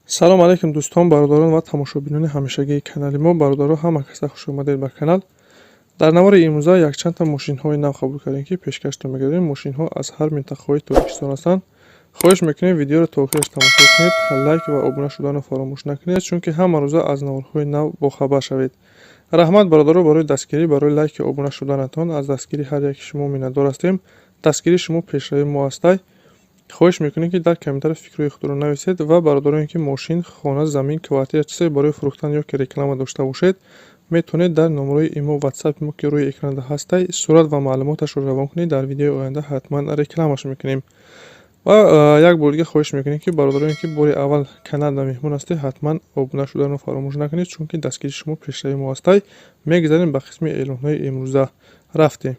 салом алейкум дӯстон, бародарон ва тамошобинони ҳамешагии канали мо. Бародаро ҳама каса хушомадед ба канал. Дар навори имрӯза якчандта мошинҳои нав қабул кардем, ки пешкаштон мегардем. Мошинҳо аз ҳар минтақаҳои Тоҷикистон ҳастанд. хоҳиш мекунем видеоро то охираш тамошо кунед, лайк ва обуна шуданро фаромӯш накунед, чунки ҳама рӯза аз наворҳои нав бохабар шавед. раҳмат бародаро барои дастгирӣ, барои лайки обуна шуданатон. Аз дастгирии ҳар яки шумо миннатдор ҳастем. дастгирии шумо пешравии мо ҳастай. хоҳиш мекунем ки дар комментаре фикрҳои худро нависед ва бародароне ки мошин, хона, замин, квартира чизое барои фурӯхтан ё ки реклама дошта бошед, метавонед дар номерои имо ватсапи мо ки рӯи экранда ҳастай сурат ва маълумоташро равон кунед. Дар видеои оянда ҳатман рекламаш мекунем. ва як бор дига хоҳиш мекунем ки бародароне ки бори аввал каналда меҳмон ҳастед, ҳатман обуна шуданро фаромӯш накунед, чунки дастгирии шумо пешравии мо ҳастай. мегзарем ба қисми эълонҳои имрӯза. рафтем.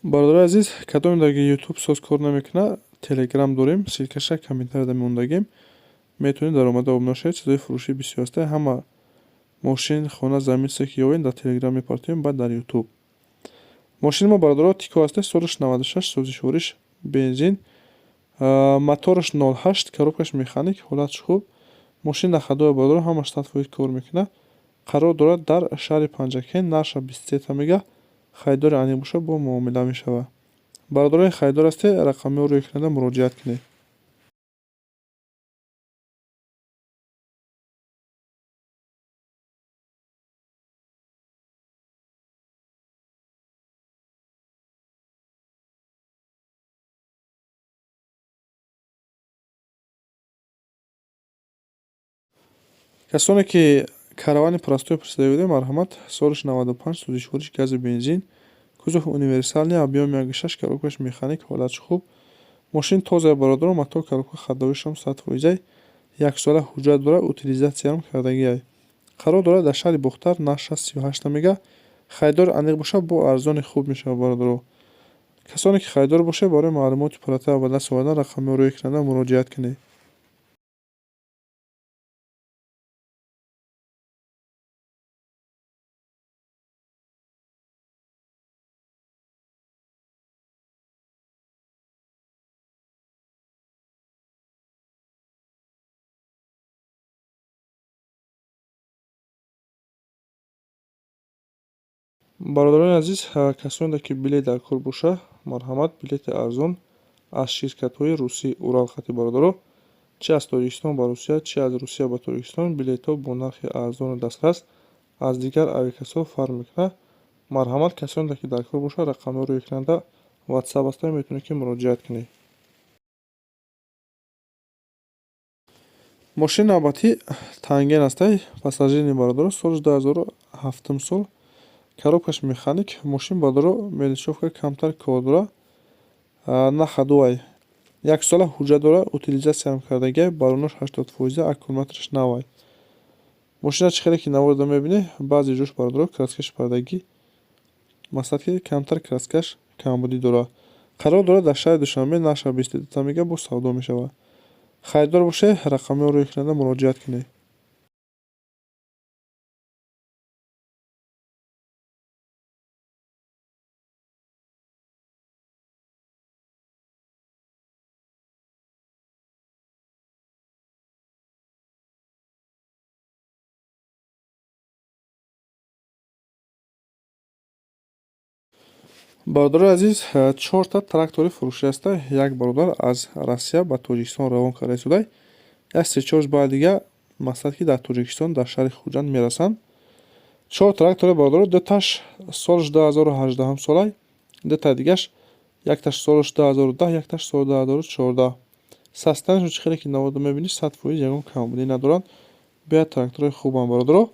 бародари азиз, кадомедаги ютуб соз кор намекуна, телеграм дорем, силкаша комментарияда мондагем. метавонед дар омада обуна шавед. чизои фурӯшӣ бисёр ҳастай. ҳама мошин, хона, замин чизе ки ёбед дар телеграм мепартоем, баъд дар ютуб. мошини мо бародаро тико ҳастай, солиш 96, сӯзишвориш бензин, мотораш 08, коробкаш механик, ҳолатш хуб. мошин нахадоя бародаро ҳамаш 100% кор мекуна. қарор дорад дар шаҳри Панҷакен, нарша 23 мега. хайдори аниқ боша бо муомила мешава. бародарони хайдор ҳастед, рақамиҳо рӯи экранда муроҷиат кунед. касоне ки каравани простой присодаёвида, марҳамат, солиш 95, сӯзишвориш газу бензин, кузов универсални, объёми 1.6, коробкаш механик, ҳолатш хуб. мошин тоза бародаро, матоъ коробка хадовишам 100%, яксола ҳуҷҷат дорад, утилизатсияам кардагиай. қарор дорад дар шаҳри Бухтар, наша 38 мега. хайдори аниқ боша, бо арзони хуб мешава бародаро. касоне ки хайдор бошед, барои маълумоти пурратар ба даст овардан рақамиҳо рӯи экрана муроҷиат кунед. бародарони азиз, касоне ки билет дар кор боша, марҳамат, билети арзон аз ширкатҳои русӣ Уралхати бародаро, чӣ аз Тоҷикистон ба Русия, чӣ аз Русия ба Тоҷикистон, билетҳо бо нархи арзону дастрас аз дигар авиакасо фарқ мекунад. марҳамат, касоне ки дар кор боша, рақамҳо рӯи экранда ватсап ҳастай, метавонед ки муроҷиат кунед. мошини навбатӣ танген ҳастай, пассажири бародаро, солиш 2007 сол, коробкаш механик. мошин бародаро мелишовка камтар кор дорад, нахадуай, яксола ҳуҷҷат дорад, утилизатсияам кардагиай, баллонаш 80%, аккумулятораш навай. мошина чӣ хеле ки наворида мебинед, баъзе ҷош бародаро краскаш пардагӣ, мақсад ки камтар краскаш камбудӣ дорад. қарор дорад дар шаҳри Душанбе, наша 22 мега бо савдо мешавад. хайдор бошед, рақамиҳо рӯи экранда муроҷиат кунед. бародари азиз, 4 трактори фурӯшӣ ҳастай. як бародар аз Россия ба Тоҷикистон равон карда истодай. як 3-4 баъд дига, мақсад ки дар Тоҷикистон дар шаҳри Хуҷанд мерасанд. 4 трактори бародаро, дуташ солиш 2018 солай, дута дигаш, якташ солиш 2010, якташ соли 2014. састанашон чӣ хеле ки наворида мебинед, 100% ягон камбудӣ надоранд. беяд трактори хубанд бародаро.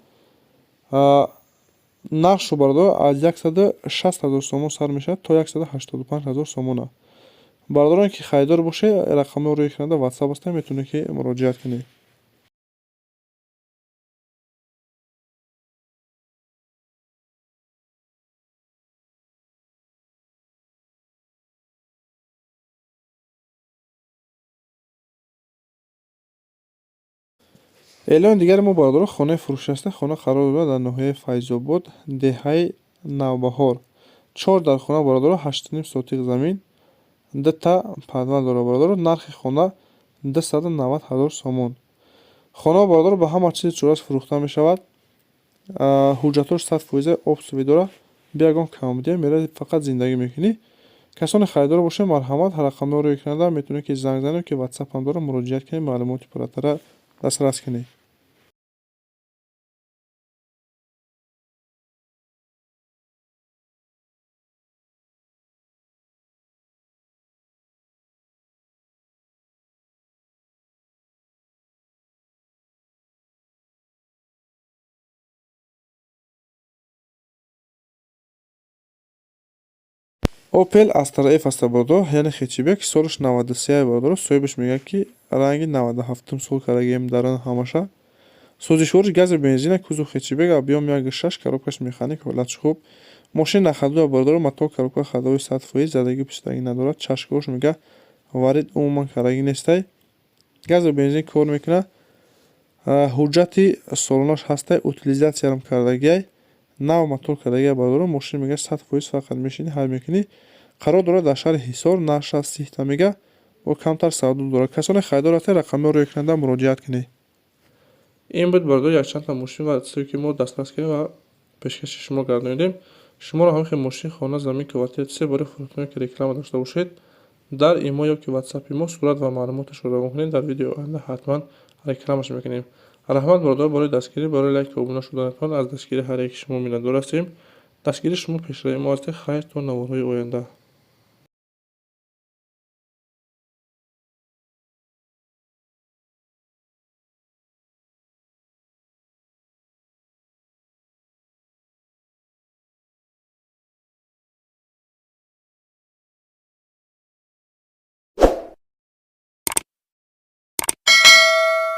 нархшо бародаро аз 160 000 сомон сар мешавад то 185 000 сомона. бародароне ки хайдор бошед, рақамҳо рӯи экранда ватсап ҳастай, метавонед ки муроҷиат кунед. эълони дигари мо бародаро, хонаи фурӯшӣ ҳастай. хона қарор дорад дар ноҳияи Файзобод, деҳаи Навбаҳор. 4 дар хона бародаро 8.5 сотиқ замин, 2 та подвал дора бародаро. Нархи хона 290,000 сомон. Хона бародаро ба ҳама чизи чорас фурӯхта мешавад. ҳуҷҷатош 100% обсуви дора. Бе ягон камбудия мераи фақат зиндагӣ мекунӣ. Касони харидор бошед, марҳамат, рақамдори экранда метавонед ки занг занед ки WhatsApp-ам дора муроҷиат кунед, маълумоти пурратара дастрас кунед. Opel Astra F аста бародаро, яъне хечибек, солиш 93 бародаро. Соҳибаш мегӯяд ки ранги 97 сол кардагаем дар ҳамаша. Созишвориш гази бензина, кузов хечибек, объем 1.6, коробкаш механик, ҳолати хуб. Мошин нахалдува бародаро, матоъ коробка халдавои 100%, задагӣ пусдагӣ надорад. Чашкош мегӯяд варид умуман кардаги нестай. Гази бензин кор мекунад. ҳуҷҷати солонаш ҳастай, утилизатсиярам кардагиай. Нав мотор кардаги бародаро, мошин мегӯяд 100% фақат мешини ҳал мекунӣ. Қарор дорад дар шаҳри Ҳисор, наша сихта мега бо камтар савдо дорад. Касони харидор ҳастед, рақамҳои рӯи экранда муроҷиат кунед. ин буд бародаро якчандта мошин ва чизе ки мо дастрас кардем ва пешкаши шумо гардонидем. Шуморо ҳамихи мошин, хона, замин, квартира, чизе барои фурӯхтане ки реклама дошта бошед, дар имо ё ки WhatsApp-и мо сурат ва маълумоташро равон кунед. Дар видеои оянда ҳатман рекламаш мекунем. Раҳмат бародаро барои дастгирӣ, барои лайк ва обуна шуданатон. Аз дастгирии ҳар яки шумо миннатдор ҳастем. Дастгирии шумо пешрави мо ҳастед. Хайр то наворҳои оянда.